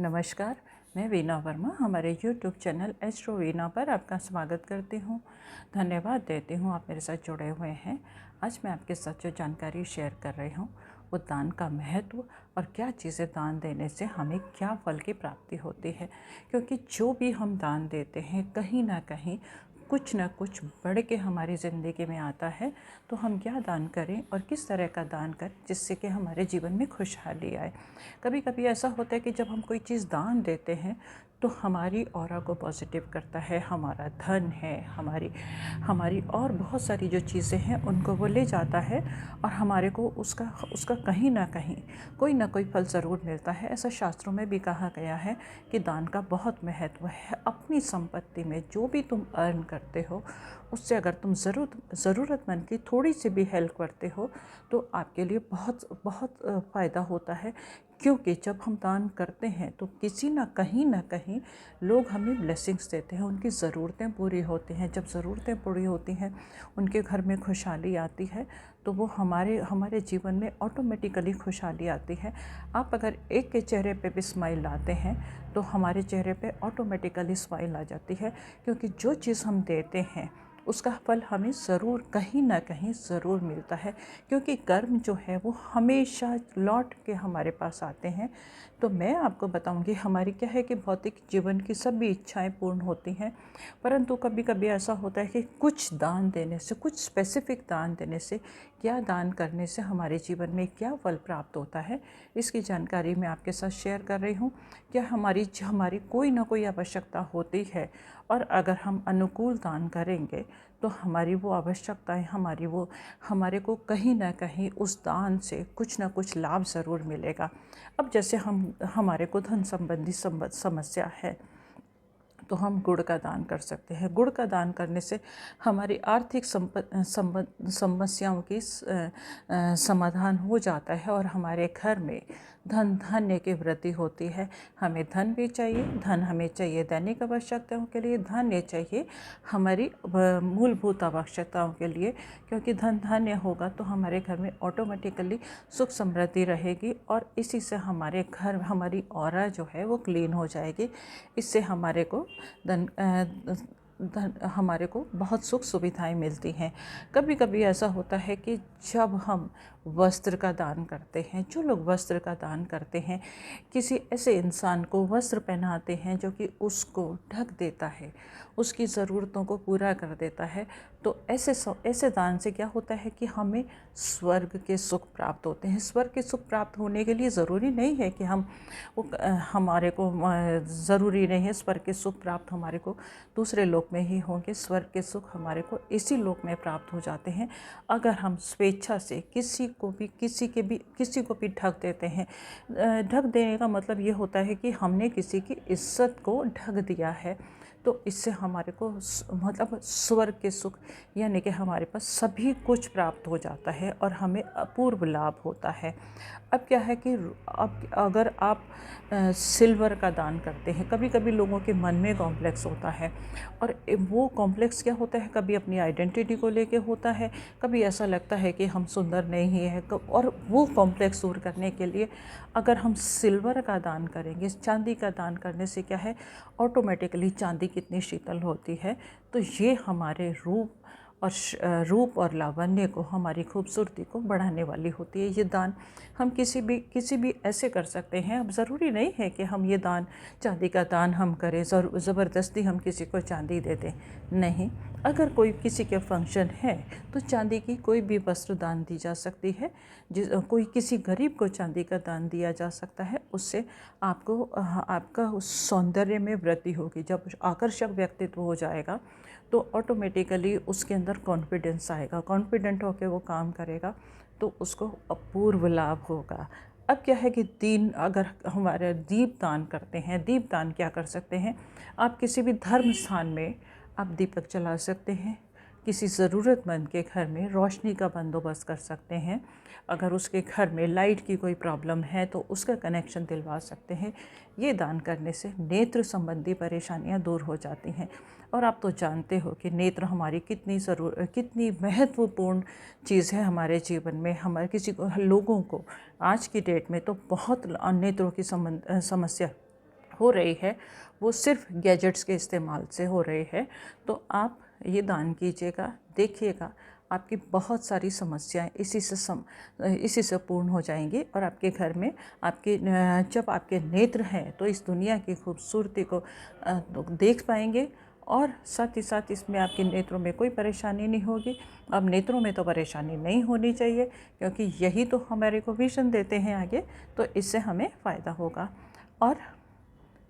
नमस्कार, मैं वीना वर्मा हमारे यूट्यूब चैनल एस्ट्रो वीना पर आपका स्वागत करती हूँ। धन्यवाद देती हूँ आप मेरे साथ जुड़े हुए हैं। आज मैं आपके साथ जो जानकारी शेयर कर रही हूँ वो दान का महत्व और क्या चीज़ें दान देने से हमें क्या फल की प्राप्ति होती है। क्योंकि जो भी हम दान देते हैं कहीं ना कहीं कुछ ना कुछ बढ़ के हमारी ज़िंदगी में आता है। तो हम क्या दान करें और किस तरह का दान करें जिससे कि हमारे जीवन में खुशहाली आए। कभी कभी ऐसा होता है कि जब हम कोई चीज़ दान देते हैं तो हमारी ऑरा को पॉजिटिव करता है, हमारा धन है, हमारी हमारी और बहुत सारी जो चीज़ें हैं उनको वो ले जाता है और हमारे को उसका उसका कहीं ना कोई फल ज़रूर मिलता है। ऐसा शास्त्रों में भी कहा गया है कि दान का बहुत महत्व है। अपनी संपत्ति में जो भी तुम अर्न करते हो उससे अगर तुम ज़रूरतमंद की थोड़ी सी भी हेल्प करते हो तो आपके लिए बहुत बहुत फ़ायदा होता है। क्योंकि जब हम दान करते हैं तो किसी ना कहीं लोग हमें ब्लेसिंग्स देते हैं, उनकी ज़रूरतें पूरी होती हैं। जब ज़रूरतें पूरी होती हैं, उनके घर में खुशहाली आती है तो वो हमारे हमारे जीवन में ऑटोमेटिकली खुशहाली आती है। आप अगर एक के चेहरे पे भी स्माइल लाते हैं तो हमारे चेहरे पे ऑटोमेटिकली स्माइल आ जाती है। क्योंकि जो चीज़ हम देते हैं उसका फल हमें ज़रूर कहीं ना कहीं ज़रूर मिलता है। क्योंकि कर्म जो है वो हमेशा लौट के हमारे पास आते हैं। तो मैं आपको बताऊंगी, हमारी क्या है कि भौतिक जीवन की सभी इच्छाएं पूर्ण होती हैं, परंतु कभी कभी ऐसा होता है कि कुछ दान देने से, कुछ स्पेसिफिक दान देने से, क्या दान करने से हमारे जीवन में क्या फल प्राप्त होता है, इसकी जानकारी मैं आपके साथ शेयर कर रही हूँ। क्या हमारी कोई ना कोई आवश्यकता होती है और अगर हम अनुकूल दान करेंगे तो हमारी वो आवश्यकताएं हमारे को कहीं ना कहीं उस दान से कुछ ना कुछ लाभ ज़रूर मिलेगा। अब जैसे हमारे को धन संबंधी समस्या है तो हम गुड़ का दान कर सकते हैं। गुड़ का दान करने से हमारी आर्थिक समस्याओं की समाधान हो जाता है और हमारे घर में धन धान्य की वृद्धि होती है। हमें धन भी चाहिए, धन हमें चाहिए दैनिक आवश्यकताओं के लिए, धान्य चाहिए हमारी मूलभूत आवश्यकताओं के लिए। क्योंकि धन धान्य होगा तो हमारे घर में ऑटोमेटिकली सुख समृद्धि रहेगी और इसी से हमारी ऑरा जो है वो क्लीन हो जाएगी। इससे हमारे को बहुत सुख सुविधाएं मिलती हैं। कभी कभी ऐसा होता है कि जब हम वस्त्र का दान करते हैं, जो लोग वस्त्र का दान करते हैं, किसी ऐसे इंसान को वस्त्र पहनाते हैं जो कि उसको ढक देता है, उसकी ज़रूरतों को पूरा कर देता है, तो ऐसे दान से क्या होता है कि हमें स्वर्ग के सुख प्राप्त होते हैं। स्वर्ग के सुख प्राप्त होने के लिए ज़रूरी नहीं है कि हमारे को ज़रूरी नहीं है स्वर्ग के सुख प्राप्त हमारे को दूसरे लोक में ही होंगे। स्वर्ग के सुख हमारे को इसी लोक में प्राप्त हो जाते हैं अगर हम स्वेच्छा से किसी को भी ढक देते हैं। ढक देने का मतलब ये होता है कि हमने किसी की इज्जत को ढक दिया है। तो इससे हमारे को मतलब स्वर्ग के सुख यानी कि हमारे पास सभी कुछ प्राप्त हो जाता है और हमें अपूर्व लाभ होता है। अब क्या है कि अब अगर आप सिल्वर का दान करते हैं, कभी कभी लोगों के मन में कॉम्प्लेक्स होता है और वो कॉम्प्लेक्स क्या होता है, कभी अपनी आइडेंटिटी को लेके होता है, कभी ऐसा लगता है कि हम सुंदर नहीं है। और वो कॉम्प्लेक्स दूर करने के लिए अगर हम सिल्वर का दान करेंगे, चांदी का दान करने से क्या है, ऑटोमेटिकली चांदी कितनी शीतल होती है तो ये हमारे रूप और लावण्य को, हमारी खूबसूरती को बढ़ाने वाली होती है। ये दान हम किसी भी ऐसे कर सकते हैं। अब ज़रूरी नहीं है कि हम ये दान, चांदी का दान हम करें, ज़बरदस्ती हम किसी को चांदी दे दें, नहीं। अगर कोई किसी के फंक्शन है तो चांदी की कोई भी वस्त्र दान दी जा सकती है। कोई किसी गरीब को चांदी का दान दिया जा सकता है। उससे आपका उस सौंदर्य में वृद्धि होगी। जब आकर्षक व्यक्तित्व हो जाएगा तो ऑटोमेटिकली उसके अंदर कॉन्फिडेंस आएगा, कॉन्फिडेंट होकर वो काम करेगा तो उसको अपूर्व लाभ होगा। अब क्या है कि अगर हमारे दीप दान करते हैं, दीप दान क्या कर सकते हैं, आप किसी भी धर्म स्थान में आप दीपक जला सकते हैं। किसी ज़रूरतमंद के घर में रोशनी का बंदोबस्त कर सकते हैं। अगर उसके घर में लाइट की कोई प्रॉब्लम है तो उसका कनेक्शन दिलवा सकते हैं। ये दान करने से नेत्र संबंधी परेशानियां दूर हो जाती हैं। और आप तो जानते हो कि नेत्र हमारी कितनी महत्वपूर्ण चीज़ है हमारे जीवन में। लोगों को आज की डेट में तो बहुत नेत्रों की समस्या हो रही है वो सिर्फ गैजेट्स के इस्तेमाल से हो रही है, तो आप ये दान कीजिएगा। देखिएगा आपकी बहुत सारी समस्याएं इसी से पूर्ण हो जाएंगी और आपके घर में जब आपके नेत्र हैं तो इस दुनिया की खूबसूरती को देख पाएंगे, और साथ ही साथ इसमें आपके नेत्रों में कोई परेशानी नहीं होगी। अब नेत्रों में तो परेशानी नहीं होनी चाहिए, क्योंकि यही तो हमारे को विजन देते हैं आगे, तो इससे हमें फ़ायदा होगा। और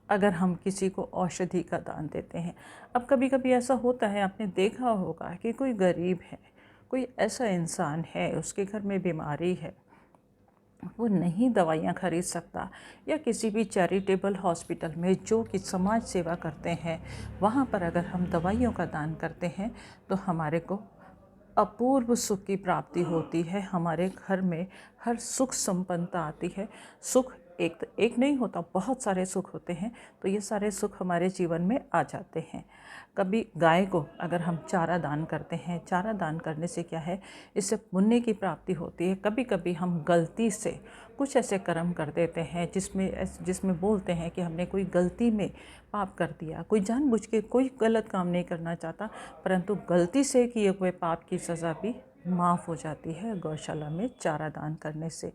अगर हम किसी को औषधि का दान देते हैं, अब कभी कभी ऐसा होता है, आपने देखा होगा कि कोई गरीब है, कोई ऐसा इंसान है, उसके घर में बीमारी है, वो नहीं दवाइयाँ खरीद सकता, या किसी भी चैरिटेबल हॉस्पिटल में जो कि समाज सेवा करते हैं वहाँ पर अगर हम दवाइयों का दान करते हैं तो हमारे को अपूर्व सुख की प्राप्ति होती है। हमारे घर में हर सुख संपन्नता आती है। सुख एक नहीं होता, बहुत सारे सुख होते हैं, तो ये सारे सुख हमारे जीवन में आ जाते हैं। कभी गाय को अगर हम चारा दान करते हैं, चारा दान करने से क्या है, इससे पुण्य की प्राप्ति होती है। कभी कभी हम गलती से कुछ ऐसे कर्म कर देते हैं जिसमें बोलते हैं कि हमने कोई गलती में पाप कर दिया, कोई जानबूझ के कोई गलत काम नहीं करना चाहता, परंतु गलती से किए हुए पाप की सज़ा भी माफ़ हो जाती है गौशाला में चारा दान करने से,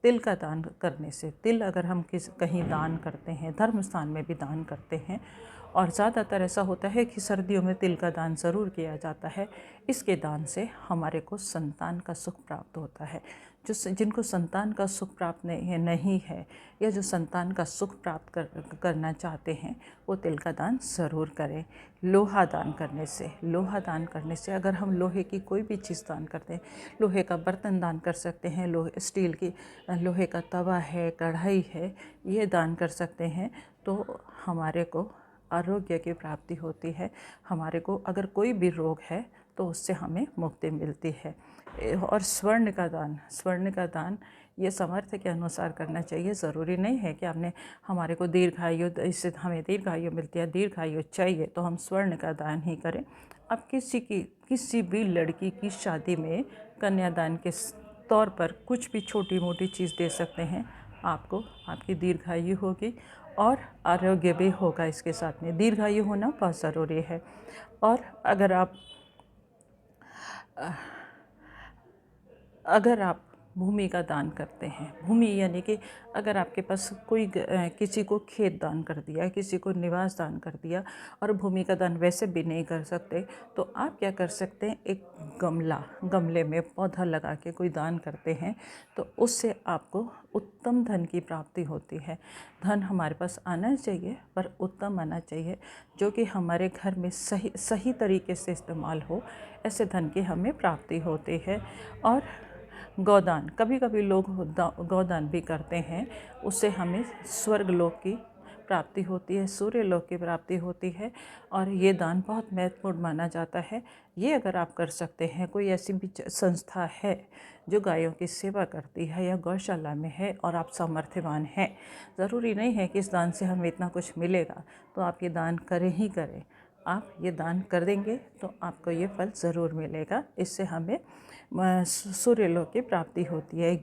तिल का दान करने से। तिल अगर हम कहीं दान करते हैं, धर्म स्थान में भी दान करते हैं, और ज़्यादातर ऐसा होता है कि सर्दियों में तिल का दान ज़रूर किया जाता है। इसके दान से हमारे को संतान का सुख प्राप्त होता है। जिनको संतान का सुख प्राप्त नहीं है, या जो संतान का सुख प्राप्त करना चाहते हैं, वो तिल का दान ज़रूर करें। लोहा दान करने से अगर हम लोहे की कोई भी चीज़ दान करते हैं, लोहे का बर्तन दान कर सकते हैं, लोहे का तवा है, कढ़ाई है, ये दान कर सकते हैं, तो हमारे को आरोग्य की प्राप्ति होती है। हमारे को अगर कोई भी रोग है तो उससे हमें मुक्ति मिलती है। और स्वर्ण का दान ये सामर्थ्य के अनुसार करना चाहिए। ज़रूरी नहीं है कि आपने हमारे को इससे हमें दीर्घायु मिलती है, दीर्घायु चाहिए तो हम स्वर्ण का दान ही करें। आप किसी भी लड़की की शादी में कन्यादान के तौर पर कुछ भी छोटी मोटी चीज़ दे सकते हैं। आपको आपकी दीर्घायु होगी और आरोग्य भी होगा। इसके साथ में दीर्घायु होना बहुत ज़रूरी है। और अगर आप भूमि का दान करते हैं, भूमि यानी कि अगर आपके पास किसी को खेत दान कर दिया, किसी को निवास दान कर दिया, और भूमि का दान वैसे भी नहीं कर सकते, तो आप क्या कर सकते हैं, एक गमले में पौधा लगा के कोई दान करते हैं, तो उससे आपको उत्तम धन की प्राप्ति होती है। धन हमारे पास आना चाहिए, पर उत्तम आना चाहिए, जो कि हमारे घर में सही तरीके से इस्तेमाल हो, ऐसे धन की हमें प्राप्ति होती है। और गौदान, कभी कभी लोग गौदान भी करते हैं, उससे हमें स्वर्ग लोक की प्राप्ति होती है, सूर्य लोक की प्राप्ति होती है, और ये दान बहुत महत्वपूर्ण माना जाता है। ये अगर आप कर सकते हैं, कोई ऐसी भी संस्था है जो गायों की सेवा करती है या गौशाला में है और आप सामर्थ्यवान हैं, ज़रूरी नहीं है कि इस दान से हमें इतना कुछ मिलेगा, तो आप ये दान करें ही करें। आप ये दान कर देंगे तो आपको ये फल ज़रूर मिलेगा। इससे हमें सूर्य लोक की प्राप्ति होती है।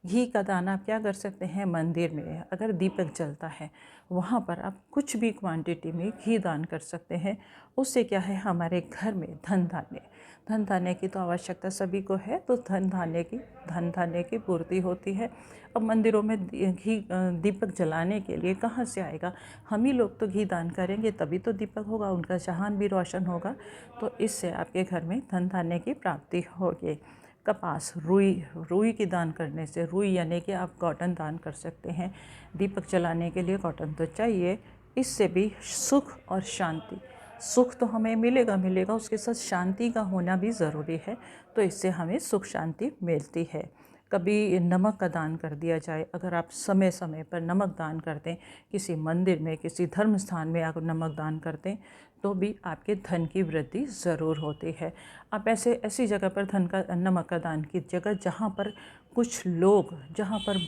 घी का दान आप क्या कर सकते हैं, मंदिर में अगर दीपक जलता है वहाँ पर आप कुछ भी क्वांटिटी में घी दान कर सकते हैं। उससे क्या है, हमारे घर में धन धान्य की तो आवश्यकता सभी को है, तो धन धान्य की पूर्ति होती है। अब मंदिरों में दीपक जलाने के लिए कहाँ से आएगा, हम ही लोग तो घी दान करेंगे तभी तो दीपक होगा, उनका जहान भी रोशन होगा। तो इससे आपके घर में धन धान्य की प्राप्ति होगी। कपास, रुई की दान करने से, रुई यानी कि आप कॉटन दान कर सकते हैं। दीपक जलाने के लिए कॉटन तो चाहिए, इससे भी सुख और शांति, सुख तो हमें मिलेगा, उसके साथ शांति का होना भी ज़रूरी है, तो इससे हमें सुख शांति मिलती है। कभी नमक का दान कर दिया जाए, अगर आप समय समय पर नमक दान कर दें, किसी मंदिर में, किसी धर्म स्थान में अगर नमक दान कर दें, तो भी आपके धन की वृद्धि ज़रूर होती है। आप ऐसी जगह पर नमक का दान की जगह जहाँ पर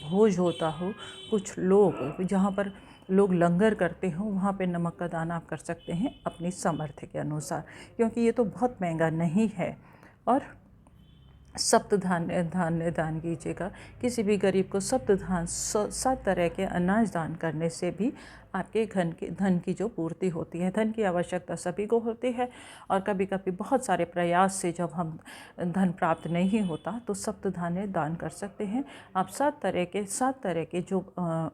भोज होता हो, जहाँ पर लोग लंगर करते हो, वहाँ पे नमक का दान आप कर सकते हैं अपनी सामर्थ्य के अनुसार, क्योंकि ये तो बहुत महंगा नहीं है। और सप्त धान्य दान कीजिएगा। किसी भी गरीब को 7 तरह के अनाज दान करने से भी आपके धन की जो पूर्ति होती है। धन की आवश्यकता सभी को होती है और कभी कभी बहुत सारे प्रयास से जब हम धन प्राप्त नहीं होता तो सप्त धान्य दान कर सकते हैं। आप 7 तरह के जो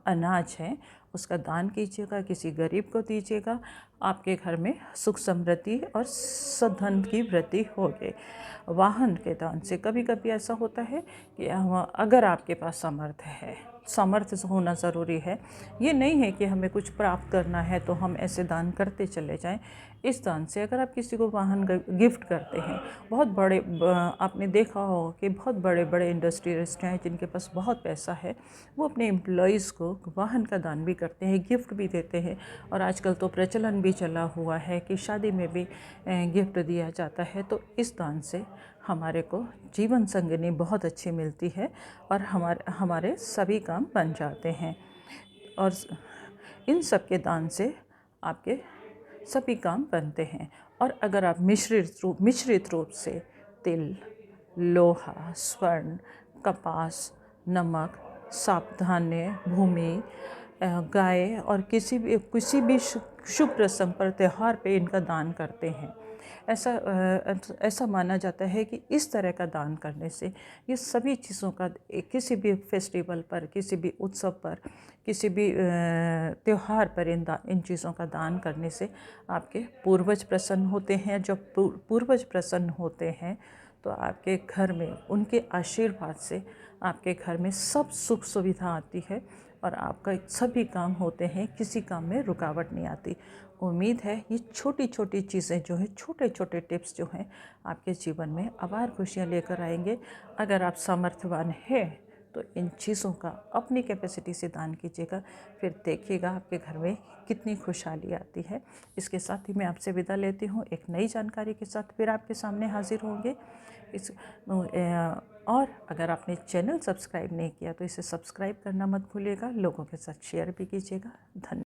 अनाज हैं उसका दान कीजिएगा, किसी गरीब को दीजिएगा। आपके घर में सुख समृद्धि और सधन की वृद्धि होगी। वाहन के दान से कभी कभी ऐसा होता है कि अगर आपके पास सामर्थ्य होना ज़रूरी है। ये नहीं है कि हमें कुछ प्राप्त करना है तो हम ऐसे दान करते चले जाएं। इस दान से अगर आप किसी को वाहन गिफ्ट करते हैं, बहुत बड़े आपने देखा होगा कि बहुत बड़े बड़े इंडस्ट्रियलिस्ट हैं जिनके पास बहुत पैसा है, वो अपने एम्प्लॉयज़ को वाहन का दान भी करते हैं, गिफ्ट भी देते हैं। और आजकल तो प्रचलन भी चला हुआ है कि शादी में भी गिफ्ट दिया जाता है। तो इस दान से हमारे को जीवन संगिनी बहुत अच्छी मिलती है और हमारे सभी काम बन जाते हैं। और इन सब के दान से आपके सभी काम बनते हैं। और अगर आप मिश्रित रूप से तिल, लोहा, स्वर्ण, कपास, नमक, सावधान्य, भूमि, गाय और किसी भी शुभ प्रसंग पर, त्यौहार पे इनका दान करते हैं, ऐसा माना जाता है कि इस तरह का दान करने से ये सभी चीज़ों का किसी भी फेस्टिवल पर, किसी भी उत्सव पर, किसी भी त्यौहार पर इन चीज़ों का दान करने से आपके पूर्वज प्रसन्न होते हैं। जब पूर्वज प्रसन्न होते हैं तो आपके घर में उनके आशीर्वाद से आपके घर में सब सुख सुविधा आती है और आपका सभी काम होते हैं, किसी काम में रुकावट नहीं आती। उम्मीद है ये छोटी छोटी चीज़ें जो है, छोटे छोटे टिप्स जो हैं, आपके जीवन में अपार खुशियाँ लेकर आएंगे। अगर आप सामर्थ्यवान हैं तो इन चीज़ों का अपनी कैपेसिटी से दान कीजिएगा, फिर देखिएगा आपके घर में कितनी खुशहाली आती है। इसके साथ ही मैं आपसे विदा लेती हूँ। एक नई जानकारी के साथ फिर आपके सामने हाजिर होंगे। और अगर आपने चैनल सब्सक्राइब नहीं किया तो इसे सब्सक्राइब करना मत भूलिएगा, लोगों के साथ शेयर भी कीजिएगा। धन्यवाद।